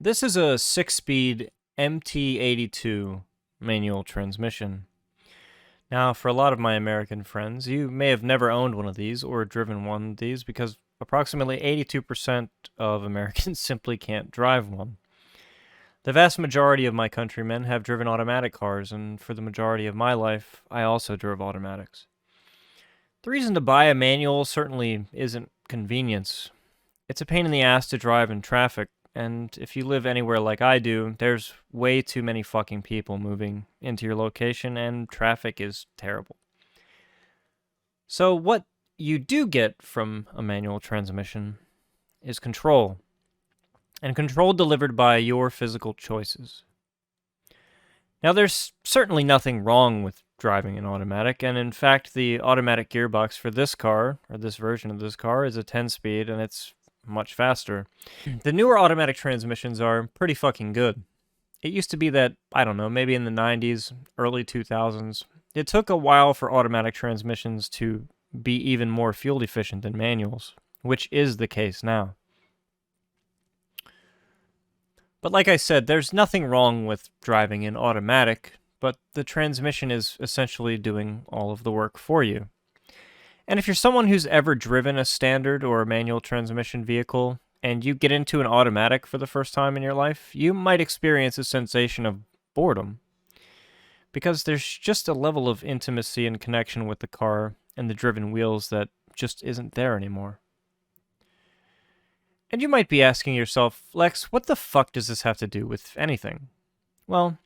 This is a 6-speed MT82 manual transmission. Now, for a lot of my American friends, you may have never owned one of these or driven one of these because approximately 82% of Americans simply can't drive one. The vast majority of my countrymen have driven automatic cars, and for the majority of my life, I also drove automatics. The reason to buy a manual certainly isn't convenience. It's a pain in the ass to drive in traffic, and if you live anywhere like I do, there's way too many fucking people moving into your location, and traffic is terrible. So what you do get from a manual transmission is control, and control delivered by your physical choices. Now, there's certainly nothing wrong with driving an automatic, and in fact, the automatic gearbox for this car, or this version of this car, is a 10-speed, and it's much faster. The newer automatic transmissions are pretty fucking good. It used to be that, I don't know, maybe in the 90s, early 2000s, it took a while for automatic transmissions to be even more fuel efficient than manuals, which is the case now. But like I said, there's nothing wrong with driving an automatic, but the transmission is essentially doing all of the work for you. And if you're someone who's ever driven a standard or a manual transmission vehicle, and you get into an automatic for the first time in your life, you might experience a sensation of boredom. Because there's just a level of intimacy and connection with the car and the driven wheels that just isn't there anymore. And you might be asking yourself, Lex, what the fuck does this have to do with anything? Well,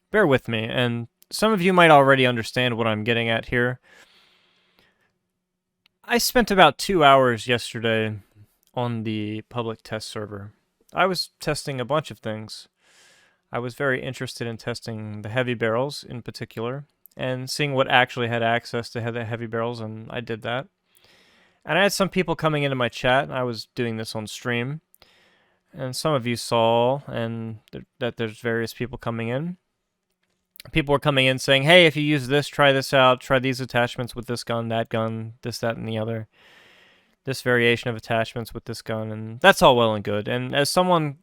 bear with me, and some of you might already understand what I'm getting at here. I spent about 2 hours yesterday on the public test server. I was testing a bunch of things. I was very interested in testing the heavy barrels in particular, and seeing what actually had access to the heavy barrels, and I did that. And I had some people coming into my chat, and I was doing this on stream, and some of you saw that there's various people coming in. People were coming in saying, hey, if you use this, try this out, try these attachments with this gun, that gun, this, that, and the other. This variation of attachments with this gun, and that's all well and good. And as someone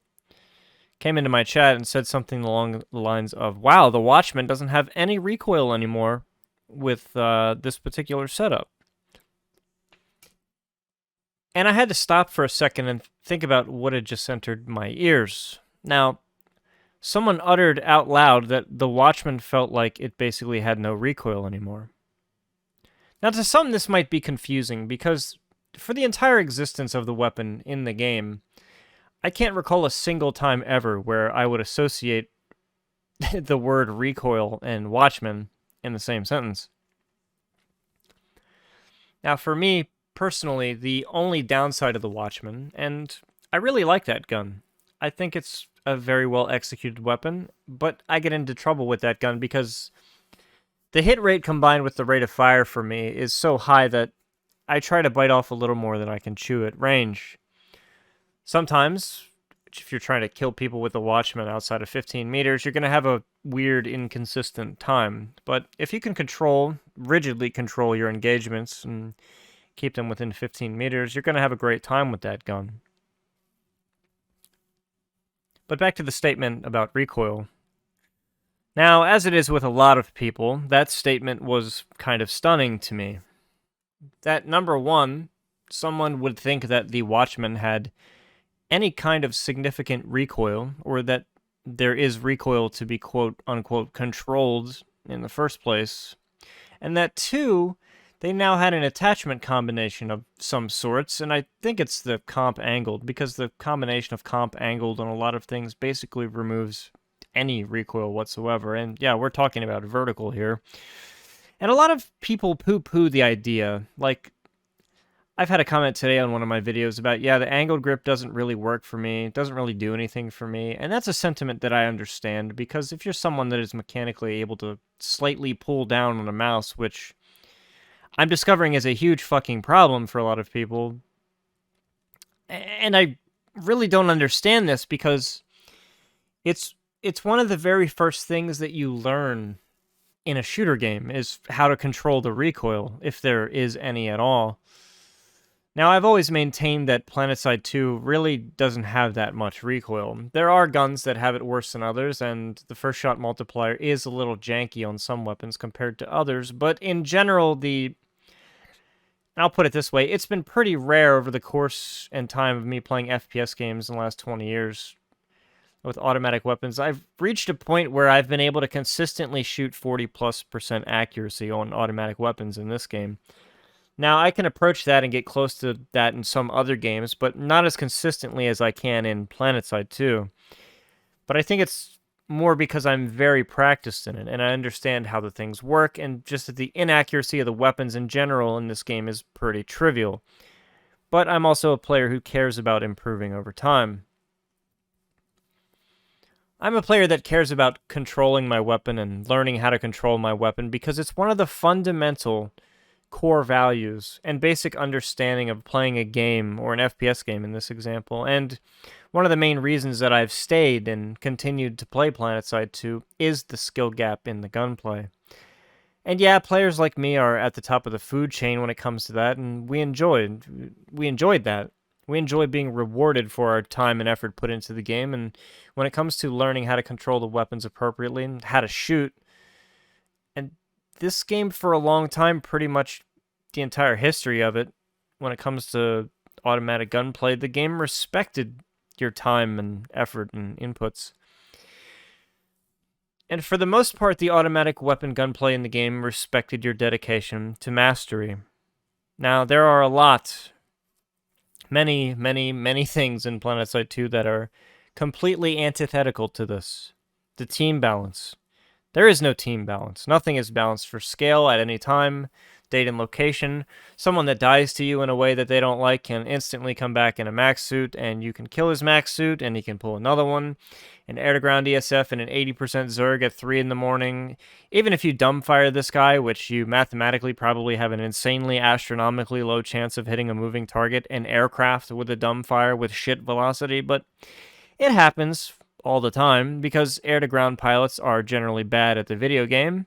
came into my chat and said something along the lines of, wow, the Watchman doesn't have any recoil anymore with this particular setup. And I had to stop for a second and think about what had just entered my ears. Now, someone uttered out loud that the Watchman felt like it basically had no recoil anymore. Now, to some, this might be confusing, because for the entire existence of the weapon in the game, I can't recall a single time ever where I would associate the word recoil and Watchman in the same sentence. Now, for me, personally, the only downside of the Watchman, and I really like that gun. I think it's a very well executed weapon, but I get into trouble with that gun because the hit rate combined with the rate of fire for me is so high that I try to bite off a little more than I can chew at range. Sometimes, if you're trying to kill people with the Watchman outside of 15 meters, you're going to have a weird, inconsistent time. But if you can rigidly control your engagements and keep them within 15 meters, you're going to have a great time with that gun. But back to the statement about recoil. Now, as it is with a lot of people, that statement was kind of stunning to me. That, number one, someone would think that the Watchman had any kind of significant recoil, or that there is recoil to be quote-unquote controlled in the first place, and that, two, they now had an attachment combination of some sorts, and I think it's the comp angled, because the combination of comp angled on a lot of things basically removes any recoil whatsoever. And yeah, we're talking about vertical here. And a lot of people poo-poo the idea. Like, I've had a comment today on one of my videos about, yeah, the angled grip doesn't really work for me, it doesn't really do anything for me, and that's a sentiment that I understand, because if you're someone that is mechanically able to slightly pull down on a mouse, which I'm discovering is a huge fucking problem for a lot of people. And I really don't understand this, because it's one of the very first things that you learn in a shooter game is how to control the recoil, if there is any at all. Now, I've always maintained that Planetside 2 really doesn't have that much recoil. There are guns that have it worse than others, and the first shot multiplier is a little janky on some weapons compared to others, but in general, I'll put it this way, it's been pretty rare over the course and time of me playing FPS games in the last 20 years with automatic weapons. I've reached a point where I've been able to consistently shoot 40+% accuracy on automatic weapons in this game. Now, I can approach that and get close to that in some other games, but not as consistently as I can in Planetside 2. But I think it's more because I'm very practiced in it, and I understand how the things work, and just that the inaccuracy of the weapons in general in this game is pretty trivial. But I'm also a player who cares about improving over time. I'm a player that cares about controlling my weapon and learning how to control my weapon because it's one of the fundamental core values and basic understanding of playing a game, or an FPS game in this example, and one of the main reasons that I've stayed and continued to play Planetside 2 is the skill gap in the gunplay. And yeah, players like me are at the top of the food chain when it comes to that, and we enjoyed that. We enjoy being rewarded for our time and effort put into the game, and when it comes to learning how to control the weapons appropriately and how to shoot, and this game for a long time, pretty much the entire history of it, when it comes to automatic gunplay, the game respected your time and effort and inputs. And for the most part, the automatic weapon gunplay in the game respected your dedication to mastery. Now, there are many things in Planetside 2 that are completely antithetical to this. The team balance. There is no team balance. Nothing is balanced for scale at any time, date and location. Someone that dies to you in a way that they don't like can instantly come back in a max suit, and you can kill his max suit, and he can pull another one. An air-to-ground ESF and an 80% Zerg at 3 in the morning. Even if you dumbfire this guy, which you mathematically probably have an insanely astronomically low chance of hitting a moving target, an aircraft with a dumbfire with shit velocity, but it happens all the time because air-to-ground pilots are generally bad at the video game.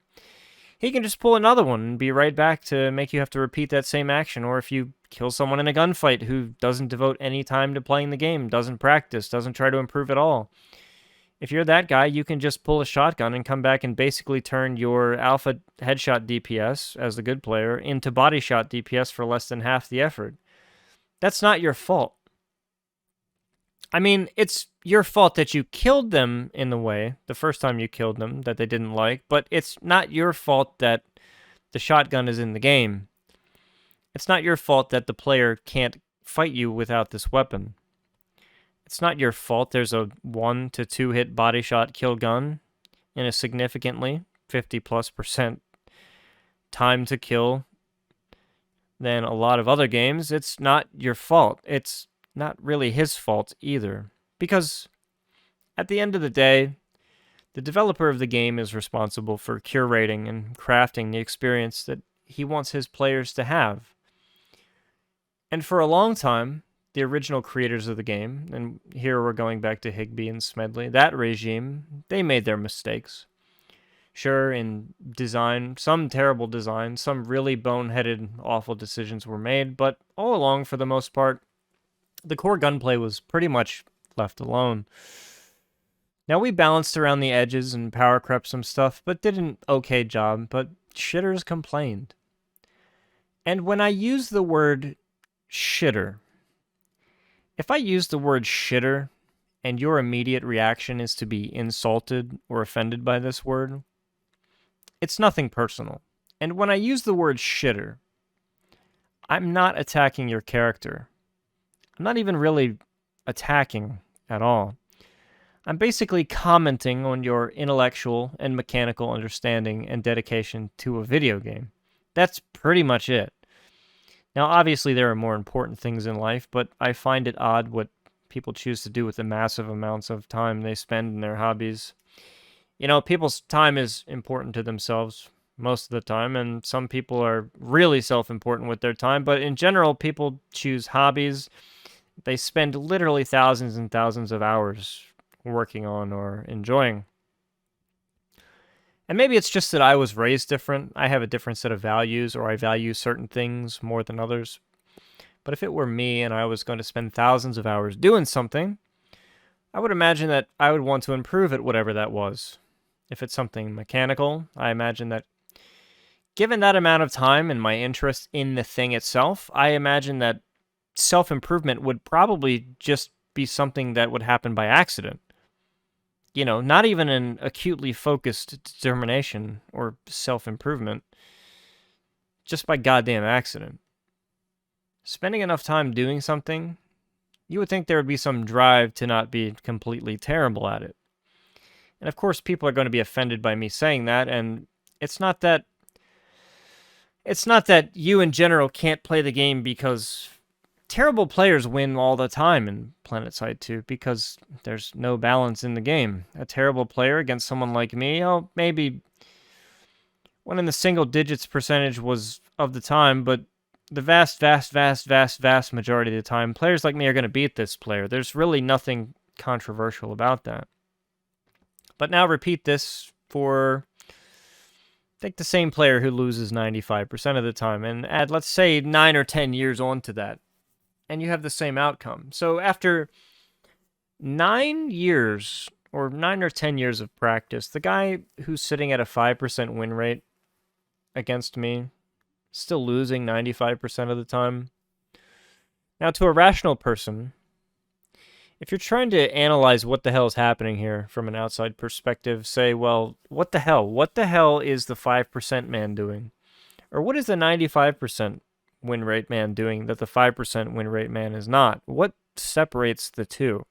He can just pull another one and be right back to make you have to repeat that same action. Or if you kill someone in a gunfight who doesn't devote any time to playing the game, doesn't practice, doesn't try to improve at all, if you're that guy, you can just pull a shotgun and come back and basically turn your alpha headshot DPS, as the good player, into body shot DPS for less than half the effort. That's not your fault. I mean, it's your fault that you killed them in the way, the first time you killed them, that they didn't like, but it's not your fault that the shotgun is in the game. It's not your fault that the player can't fight you without this weapon. It's not your fault there's a 1 to 2 hit body shot kill gun in a significantly 50+% time to kill than a lot of other games. It's not your fault. It's not really his fault either. Because at the end of the day, the developer of the game is responsible for curating and crafting the experience that he wants his players to have. And for a long time, the original creators of the game, and here we're going back to Higby and Smedley, that regime, they made their mistakes. Sure, in design, some terrible design, some really boneheaded, awful decisions were made, but all along, for the most part, the core gunplay was pretty much left alone. Now, we balanced around the edges and power crept some stuff, but did an okay job, but shitters complained. And when I use the word shitter, if I use the word shitter, and your immediate reaction is to be insulted or offended by this word, it's nothing personal. And when I use the word shitter, I'm not attacking your character. I'm not even really attacking at all. I'm basically commenting on your intellectual and mechanical understanding and dedication to a video game. That's pretty much it. Now, obviously, there are more important things in life, but I find it odd what people choose to do with the massive amounts of time they spend in their hobbies. You know, people's time is important to themselves most of the time, and some people are really self-important with their time, but in general, people choose hobbies they spend literally thousands and thousands of hours working on or enjoying. And maybe it's just that I was raised different. I have a different set of values, or I value certain things more than others. But if it were me and I was going to spend thousands of hours doing something, I would imagine that I would want to improve at whatever that was. If it's something mechanical, I imagine that given that amount of time and my interest in the thing itself, I imagine that self-improvement would probably just be something that would happen by accident. You know, not even an acutely focused determination or self-improvement, just by goddamn accident. Spending enough time doing something, you would think there would be some drive to not be completely terrible at it. And of course, people are going to be offended by me saying that, and it's not that you in general can't play the game, because terrible players win all the time in Planetside 2 because there's no balance in the game. A terrible player against someone like me, oh, maybe one in the single digits percentage was of the time, but the vast majority of the time, players like me are going to beat this player. There's really nothing controversial about that. But now repeat this for, think, the same player who loses 95% of the time, and add, let's say, 9 or 10 years on to that, and you have the same outcome. So after 9 years, or 9 or 10 years of practice, the guy who's sitting at a 5% win rate against me, still losing 95% of the time. Now, to a rational person, if you're trying to analyze what the hell is happening here from an outside perspective, say, well, what the hell? What the hell is the 5% man doing? Or what is the 95% win rate man doing that the 5% win rate man is not? What separates the two?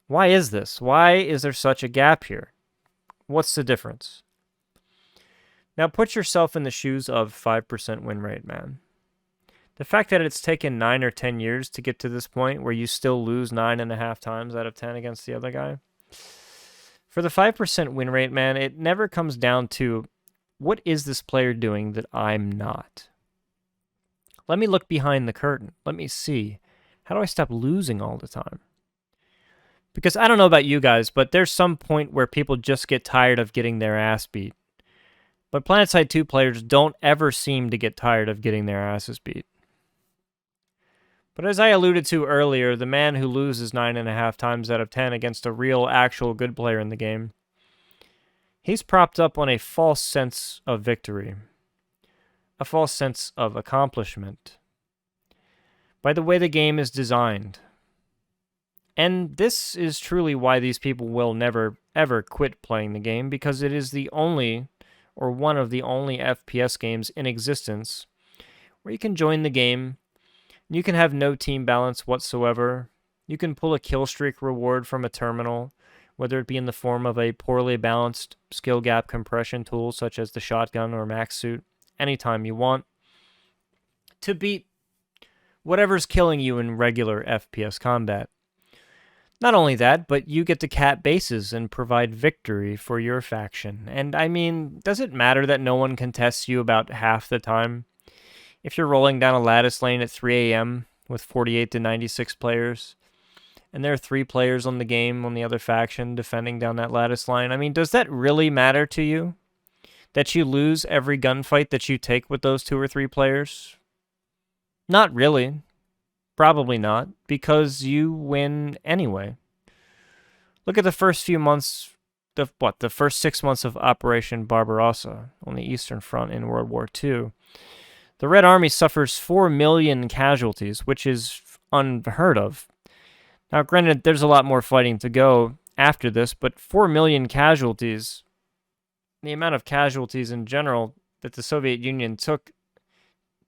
Why is this? Why is there such a gap here? What's the difference? Now put yourself in the shoes of 5% win rate man. The fact that it's taken 9 or 10 years to get to this point where you still lose 9.5 times out of 10 against the other guy. For the 5% win rate man, it never comes down to, what is this player doing that I'm not? Let me look behind the curtain. Let me see. How do I stop losing all the time? Because I don't know about you guys, but there's some point where people just get tired of getting their ass beat. But Planetside 2 players don't ever seem to get tired of getting their asses beat. But as I alluded to earlier, the man who loses 9.5 times out of 10 against a real, actual good player in the game, he's propped up on a false sense of victory, a false sense of accomplishment, by the way the game is designed. And this is truly why these people will never, ever quit playing the game, because it is the only, or one of the only FPS games in existence where you can join the game, you can have no team balance whatsoever, you can pull a kill streak reward from a terminal, whether it be in the form of a poorly balanced skill gap compression tool such as the shotgun or max suit, anytime you want, to beat whatever's killing you in regular FPS combat. Not only that, but you get to cap bases and provide victory for your faction. And I mean, does it matter that no one contests you about half the time? If you're rolling down a lattice lane at 3 a.m. with 48 to 96 players, and there are 3 players on the game on the other faction defending down that lattice line, I mean, does that really matter to you? That you lose every gunfight that you take with those 2 or 3 players? Not really. Probably not, because you win anyway. Look at the first few months, the first 6 months of Operation Barbarossa on the Eastern Front in World War II. The Red Army suffers 4 million casualties, which is unheard of. Now, granted, there's a lot more fighting to go after this, but 4 million casualties, the amount of casualties in general that the Soviet Union took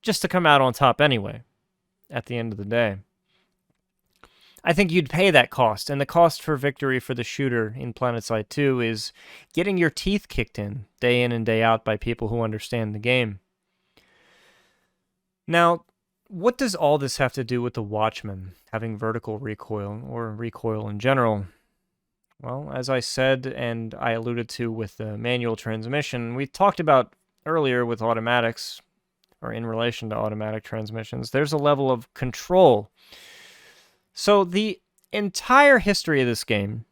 just to come out on top anyway, at the end of the day. I think you'd pay that cost, and the cost for victory for the shooter in Planetside 2 is getting your teeth kicked in and day out by people who understand the game. Now, what does all this have to do with the Watchman having vertical recoil, or recoil in general? Well, as I said, and I alluded to with the manual transmission, we talked about earlier with automatics, or in relation to automatic transmissions, there's a level of control. So the entire history of this game,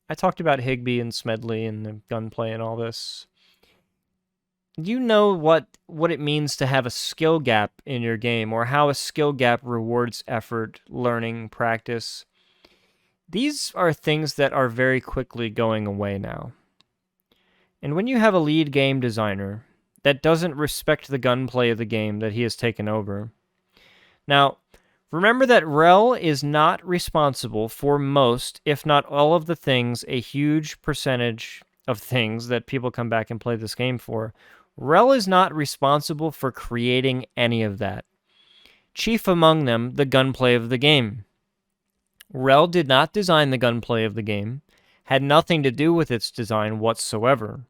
I talked about Higbee and Smedley and the gunplay and all this. you know what it means to have a skill gap in your game, or how a skill gap rewards effort, learning, practice. These are things that are very quickly going away now. And when you have a lead game designer that doesn't respect the gunplay of the game that he has taken over. Now, remember that Rel is not responsible for most, if not all of the things, a huge percentage of things that people come back and play this game for. Rel is not responsible for creating any of that. Chief among them, the gunplay of the game. Rel did not design the gunplay of the game, had nothing to do with its design whatsoever.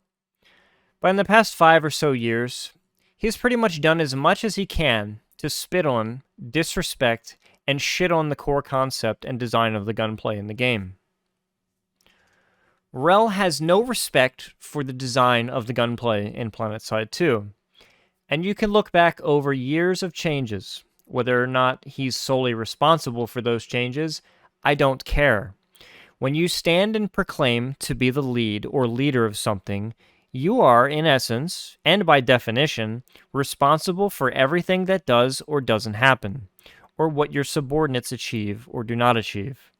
But in the past 5 or so years, he's pretty much done as much as he can to spit on, disrespect, and shit on the core concept and design of the gunplay in the game. Rel has no respect for the design of the gunplay in Planetside 2, and you can look back over years of changes. Whether or not he's solely responsible for those changes, I don't care. When you stand and proclaim to be the lead or leader of something, you are, in essence, and by definition, responsible for everything that does or doesn't happen, or what your subordinates achieve or do not achieve.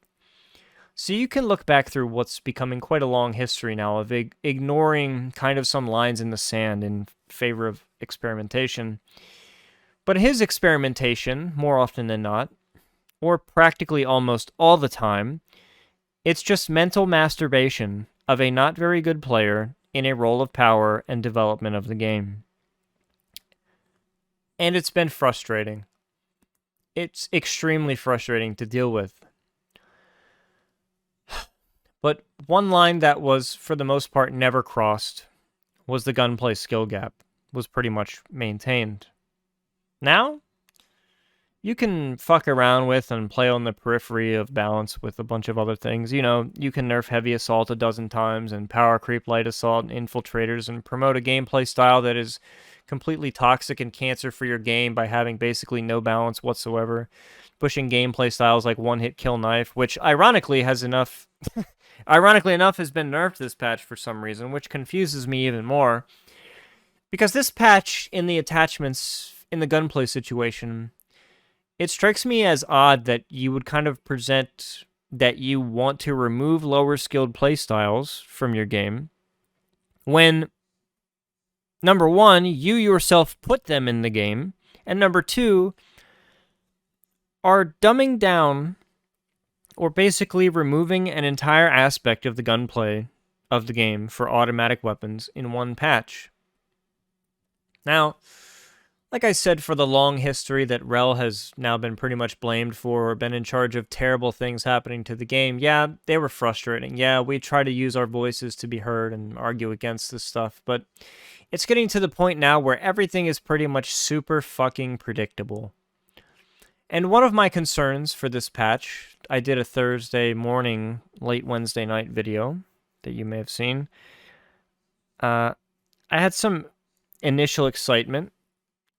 So you can look back through what's becoming quite a long history now of ignoring kind of some lines in the sand in favor of experimentation. But his experimentation, more often than not, or practically almost all the time, it's just mental masturbation of a not very good player in a role of power and development of the game. And it's been frustrating. It's extremely frustrating to deal with. But one line that was, for the most part, never crossed was the gunplay skill gap, was pretty much maintained. Now, you can fuck around with and play on the periphery of balance with a bunch of other things. You know, you can nerf heavy assault a dozen times and power creep light assault and infiltrators and promote a gameplay style that is completely toxic and cancer for your game by having basically no balance whatsoever. Pushing gameplay styles like one-hit kill knife, which ironically has enough... ironically enough has been nerfed this patch for some reason, which confuses me even more. Because this patch in the attachments in the gunplay situation, it strikes me as odd that you would kind of present that you want to remove lower skilled playstyles from your game when, number one, you yourself put them in the game, and number two, are dumbing down or basically removing an entire aspect of the gunplay of the game for automatic weapons in one patch. Now, like I said, for the long history that Rel has now been pretty much blamed for or been in charge of terrible things happening to the game, yeah, they were frustrating. Yeah, we try to use our voices to be heard and argue against this stuff, but it's getting to the point now where everything is pretty much super fucking predictable. And one of my concerns for this patch, I did a Thursday morning, late Wednesday night video that you may have seen. I had some initial excitement,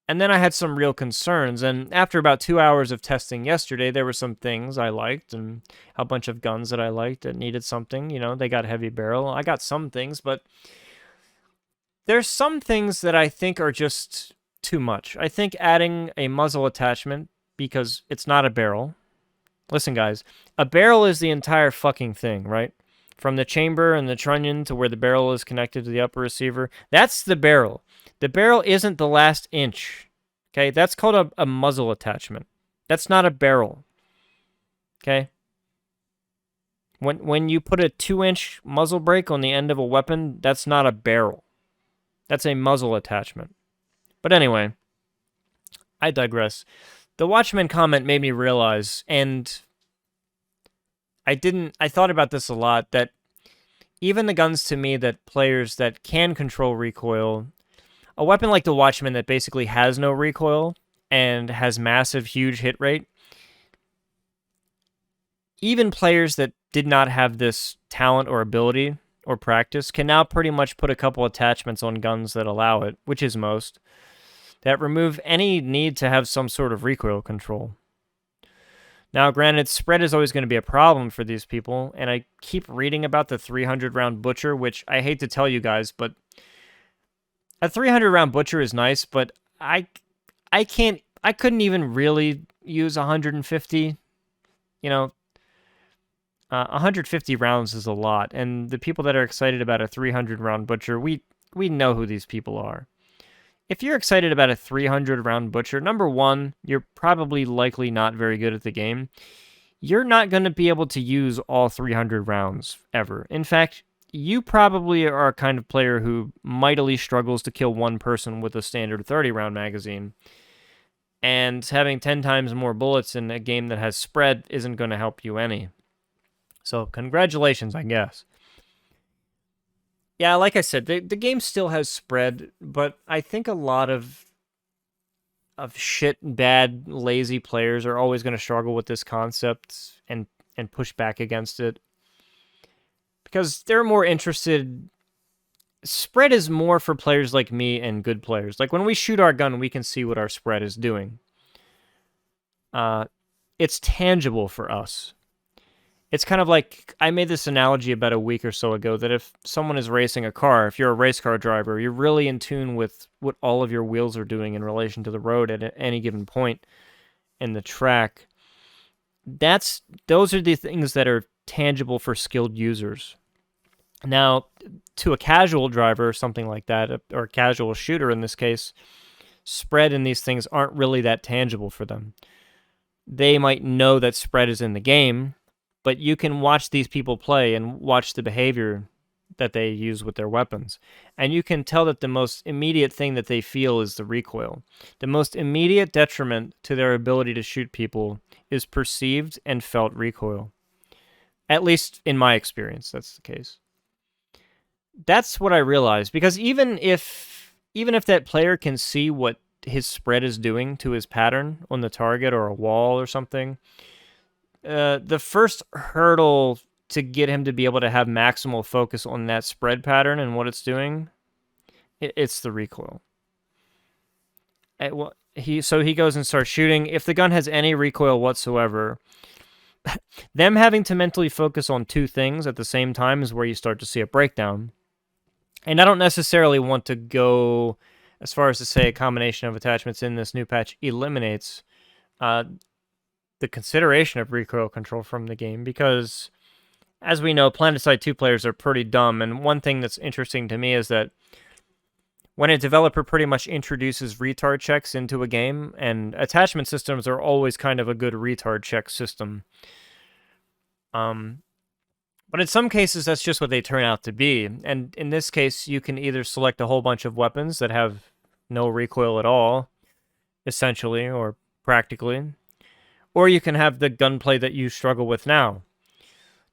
and then I had some real concerns, and after about 2 hours of testing yesterday, there were some things I liked, and a bunch of guns that I liked that needed something. You know, they got heavy barrel. I got some things, but there's some things that I think are just too much. I think adding a muzzle attachment, because it's not a barrel. Listen, guys, a barrel is the entire fucking thing, right? From the chamber and the trunnion to where the barrel is connected to the upper receiver. That's the barrel. The barrel isn't the last inch. Okay, that's called a muzzle attachment. That's not a barrel. Okay? When you put a 2-inch muzzle brake on the end of a weapon, that's not a barrel. That's a muzzle attachment. But anyway, I digress. The Watchmen comment made me realize, and I thought about this a lot, that even the guns to me that players that can control recoil, a weapon like the Watchman that basically has no recoil and has massive, huge hit rate, even players that did not have this talent or ability or practice can now pretty much put a couple attachments on guns that allow it, which is most, that remove any need to have some sort of recoil control. Now, granted, spread is always going to be a problem for these people, and I keep reading about the 300-round Butcher, which I hate to tell you guys, but A 300 round butcher is nice, but I couldn't even really use 150. You know, 150 rounds is a lot, and the people that are excited about a 300 round butcher, we know who these people are. If you're excited about a 300 round butcher, number one, you're probably likely not very good at the game. You're not going to be able to use all 300 rounds ever. In fact, you probably are a kind of player who mightily struggles to kill one person with a standard 30 round magazine. And having 10 times more bullets in a game that has spread isn't going to help you any. So, congratulations, I guess. Yeah, like I said, the game still has spread, but I think a lot of shit, bad, lazy players are always going to struggle with this concept and push back against it because they're more interested. Spread is more for players like me and good players. Like when we shoot our gun, we can see what our spread is doing. It's tangible for us. It's kind of like I made this analogy about a week or so ago that if someone is racing a car, if you're a race car driver, you're really in tune with what all of your wheels are doing in relation to the road at any given point in the track. Those are the things that are tangible for skilled users. Now, to a casual driver or something like that, or a casual shooter in this case, spread in these things aren't really that tangible for them. They might know that spread is in the game, but you can watch these people play and watch the behavior that they use with their weapons. And you can tell that the most immediate thing that they feel is the recoil. The most immediate detriment to their ability to shoot people is perceived and felt recoil. At least in my experience, that's the case. That's what I realized, because even if that player can see what his spread is doing to his pattern on the target or a wall or something, the first hurdle to get him to be able to have maximal focus on that spread pattern and what it's doing, it's the recoil. So he goes and starts shooting. If the gun has any recoil whatsoever, them having to mentally focus on two things at the same time is where you start to see a breakdown. And I don't necessarily want to go as far as to say a combination of attachments in this new patch eliminates the consideration of recoil control from the game, because, as we know, Planetside 2 players are pretty dumb, and one thing that's interesting to me is that when a developer pretty much introduces retard checks into a game, and attachment systems are always kind of a good retard check system. But in some cases, that's just what they turn out to be. And in this case, you can either select a whole bunch of weapons that have no recoil at all, essentially, or practically, or you can have the gunplay that you struggle with now.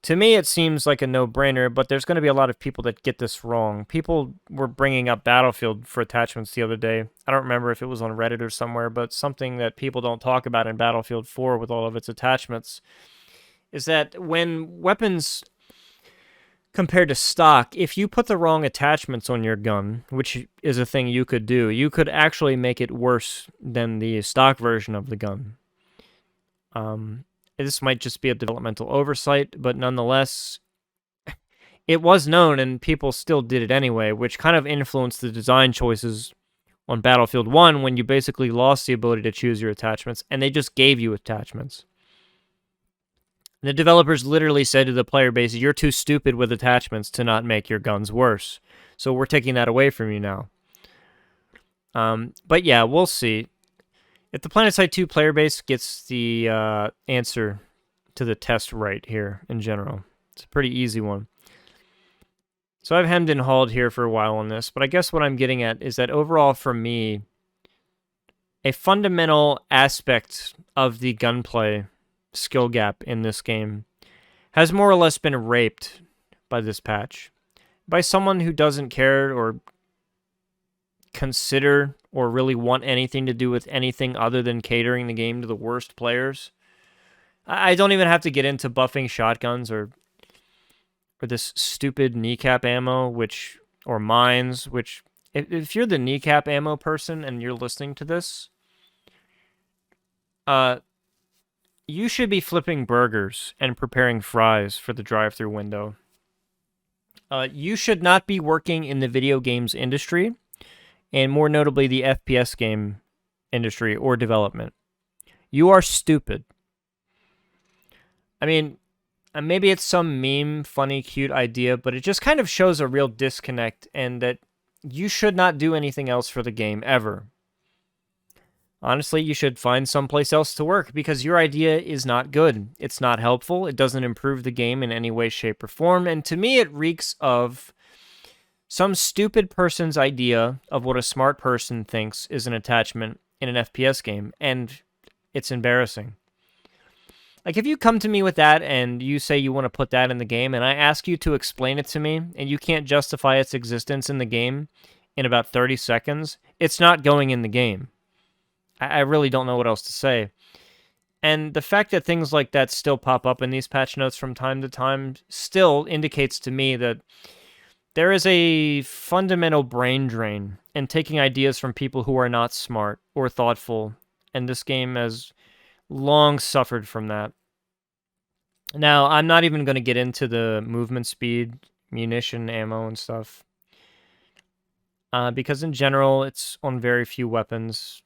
To me, it seems like a no-brainer, but there's going to be a lot of people that get this wrong. People were bringing up Battlefield for attachments the other day. I don't remember if it was on Reddit or somewhere, but something that people don't talk about in Battlefield 4 with all of its attachments is that when weapons compared to stock, if you put the wrong attachments on your gun, which is a thing you could do, you could actually make it worse than the stock version of the gun. This might just be a developmental oversight, but nonetheless, it was known and people still did it anyway, which kind of influenced the design choices on Battlefield 1 when you basically lost the ability to choose your attachments, and they just gave you attachments. The developers literally said to the player base, you're too stupid with attachments to not make your guns worse. So we're taking that away from you now. But yeah, we'll see. If the Planetside 2 player base gets the answer to the test right here in general, it's a pretty easy one. So I've hemmed and hawed here for a while on this, but I guess what I'm getting at is that overall for me, a fundamental aspect of the gunplay skill gap in this game has more or less been raped by this patch. By someone who doesn't care or consider or really want anything to do with anything other than catering the game to the worst players. I don't even have to get into buffing shotguns or this stupid kneecap ammo, or mines, which, if you're the kneecap ammo person and you're listening to this, you should be flipping burgers and preparing fries for the drive-thru window. You should not be working in the video games industry. and more notably the FPS game industry or development. You are stupid. I mean, maybe it's some meme, funny, cute idea, but it just kind of shows a real disconnect and that you should not do anything else for the game ever. Honestly, you should find someplace else to work because your idea is not good. It's not helpful. It doesn't improve the game in any way, shape, or form. And to me, it reeks of some stupid person's idea of what a smart person thinks is an attachment in an FPS game. And it's embarrassing. Like, if you come to me with that and you say you want to put that in the game and I ask you to explain it to me and you can't justify its existence in the game in about 30 seconds, it's not going in the game. I really don't know what else to say. And the fact that things like that still pop up in these patch notes from time to time still indicates to me that there is a fundamental brain drain in taking ideas from people who are not smart or thoughtful, and this game has long suffered from that. Now, I'm not even going to get into the movement speed, munition, ammo, and stuff. Because in general, it's on very few weapons.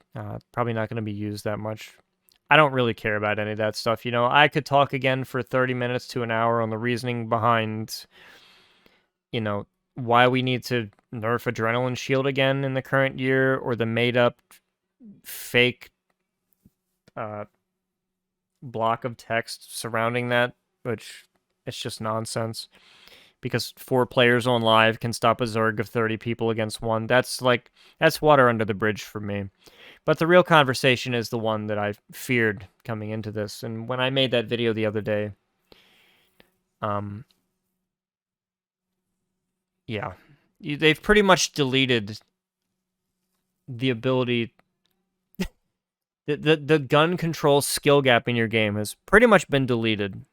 Probably not going to be used that much. I don't really care about any of that stuff. You know, I could talk again for 30 minutes to an hour on the reasoning behind, you know, why we need to nerf Adrenaline Shield again in the current year, or the made-up fake block of text surrounding that, which it's just nonsense. Because 4 players on live can stop a Zerg of 30 people against 1. That's water under the bridge for me. But the real conversation is the one that I feared coming into this. And when I made that video the other day, yeah, they've pretty much deleted the ability. The gun control skill gap in your game has pretty much been deleted.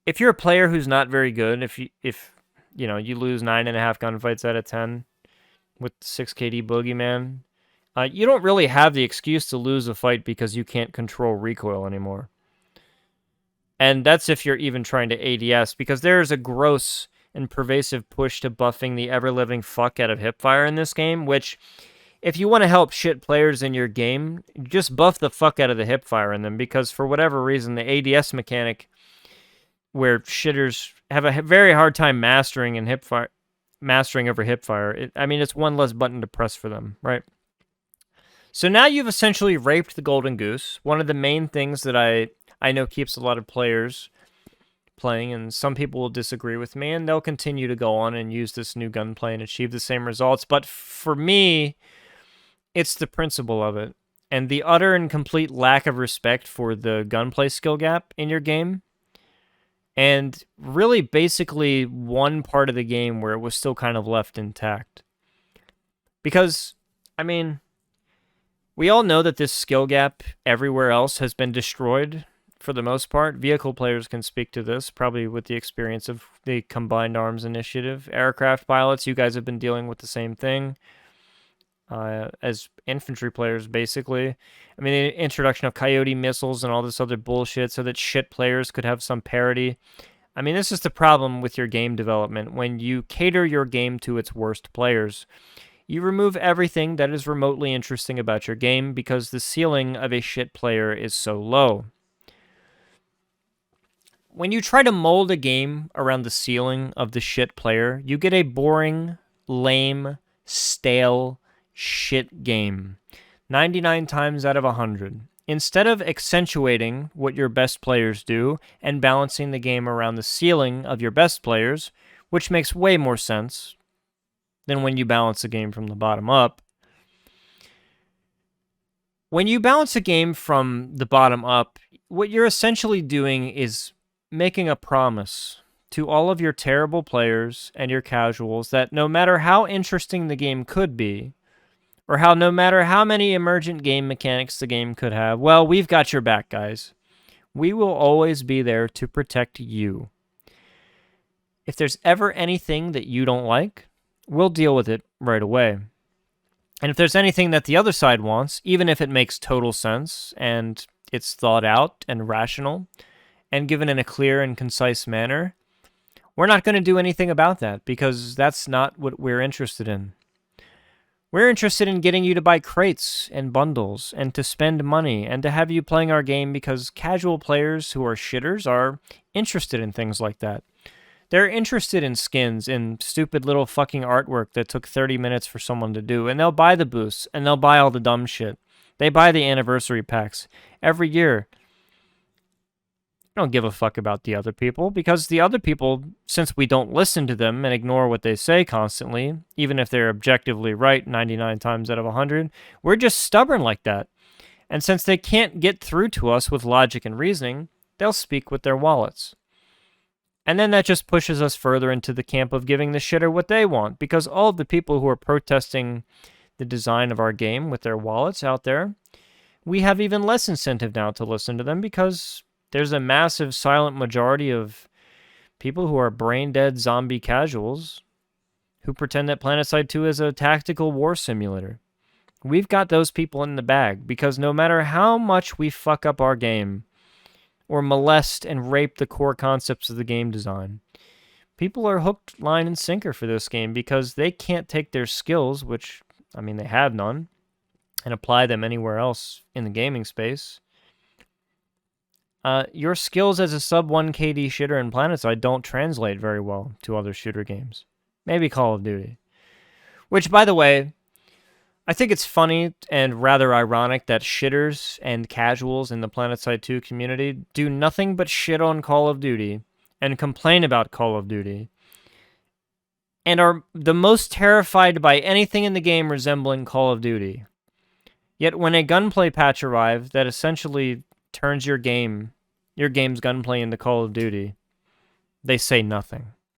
If you're a player who's not very good, if you know you lose 9.5 gunfights out of 10 with 6 KD Boogeyman, you don't really have the excuse to lose a fight because you can't control recoil anymore. And that's if you're even trying to ADS, because there's a gross and pervasive push to buffing the ever-living fuck out of hipfire in this game, which, if you want to help shit players in your game, just buff the fuck out of the hipfire in them, because for whatever reason, the ADS mechanic, where shitters have a very hard time mastering over hipfire, I mean, it's one less button to press for them, right? So now you've essentially raped the golden goose, one of the main things that I know keeps a lot of players playing, and some people will disagree with me, and they'll continue to go on and use this new gunplay and achieve the same results. But for me, it's the principle of it, and the utter and complete lack of respect for the gunplay skill gap in your game, and really basically one part of the game where it was still kind of left intact. Because, I mean, we all know that this skill gap everywhere else has been destroyed for the most part. Vehicle players can speak to this, probably with the experience of the Combined Arms Initiative. Aircraft pilots, you guys have been dealing with the same thing as infantry players, basically. I mean, the introduction of Coyote missiles and all this other bullshit so that shit players could have some parity. I mean, this is the problem with your game development. When you cater your game to its worst players, you remove everything that is remotely interesting about your game because the ceiling of a shit player is so low. When you try to mold a game around the ceiling of the shit player, you get a boring, lame, stale, shit game. 99 times out of 100. Instead of accentuating what your best players do and balancing the game around the ceiling of your best players, which makes way more sense than when you balance a game from the bottom up. When you balance a game from the bottom up, what you're essentially doing is making a promise to all of your terrible players and your casuals that no matter how interesting the game could be, or no matter how many emergent game mechanics the game could have, well, we've got your back, guys. We will always be there to protect you. If there's ever anything that you don't like, we'll deal with it right away. And if there's anything that the other side wants, even if it makes total sense and it's thought out and rational and given in a clear and concise manner, We're not going to do anything about that because that's not what we're interested in. We're interested in getting you to buy crates and bundles and to spend money and to have you playing our game because casual players who are shitters are interested in things like that. They're interested in skins, in stupid little fucking artwork that took 30 minutes for someone to do, and they'll buy the boosts, and they'll buy all the dumb shit. They buy the anniversary packs every year. I don't give a fuck about the other people, because the other people, since we don't listen to them and ignore what they say constantly, even if they're objectively right 99 times out of 100, we're just stubborn like that. And since they can't get through to us with logic and reasoning, they'll speak with their wallets. And then that just pushes us further into the camp of giving the shitter what they want, because all of the people who are protesting the design of our game with their wallets out there, we have even less incentive now to listen to them because there's a massive silent majority of people who are brain-dead zombie casuals who pretend that Planetside 2 is a tactical war simulator. We've got those people in the bag because no matter how much we fuck up our game or molest and rape the core concepts of the game design, people are hooked, line, and sinker for this game because they can't take their skills, which, I mean, they have none, and apply them anywhere else in the gaming space. Your skills as a sub 1 KD shooter in Planetside don't translate very well to other shooter games. Maybe Call of Duty. Which, by the way, I think it's funny and rather ironic that shitters and casuals in the Planetside 2 community do nothing but shit on Call of Duty and complain about Call of Duty and are the most terrified by anything in the game resembling Call of Duty. Yet when a gunplay patch arrives that essentially turns your game's gunplay into Call of Duty, they say nothing.